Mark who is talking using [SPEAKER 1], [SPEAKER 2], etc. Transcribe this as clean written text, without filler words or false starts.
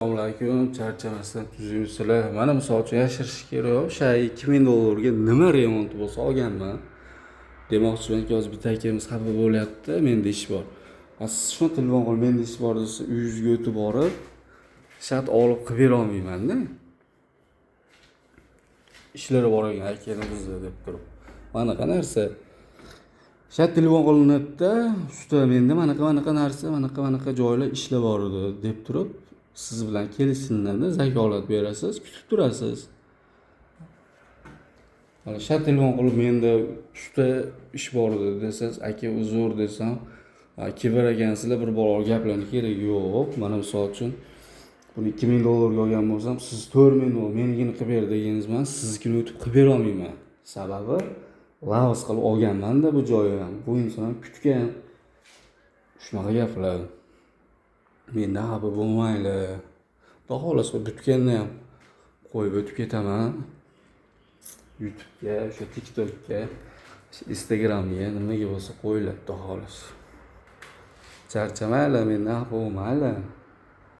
[SPEAKER 1] Assalomu alaykum, charchamasdan tuzyapsizlar. Mana misol uchun yashirish kerak. O'sha $2000 ga nima remont bo'lsa olganman. Demoqchimanki, hozir bitta akamiz xafa bo'lyapti, menda ish bor. Siz shuni telefon qilib, menda ish bor desa, uyingizga o'tib borib, shart olib qilib bera olmayman-da. Ishlari bor ekan akamizda deb turib. Manaqa narsa. Shart telefon qilinibdi, usta menda manaqa narsa, manaqa joylar ishlar bor edi deb turib, siz bilan kelishsinlarda zakolat berasiz, kutib turasiz. Mana shart telefon qilib menda usta ish bor edi desangiz, aka uzr desam, kelib ekansizlar, bir bor gaplarni kerak yo'q. Mana misol uchun buni $2000 ga olgan bo'lsam, siz $4000 menigini qilib ber deganingiz, siznikini o'tib qilib bera olmayman. Sababi lavz qilib olganman-da bu joyni ham. Bu inson ham kutgan. Shunaqa gaplar. Menda xafa bo'lmanglar. Xudo xolasa bitganni ham qo'yib o'tib ketaman. YouTube'ga, o'sha TikTok'ga, Instagram'ga nimaga bo'lsa qo'yinglar, xudo xolasa. Charchamanglar, mendan xafa bo'lmanglar.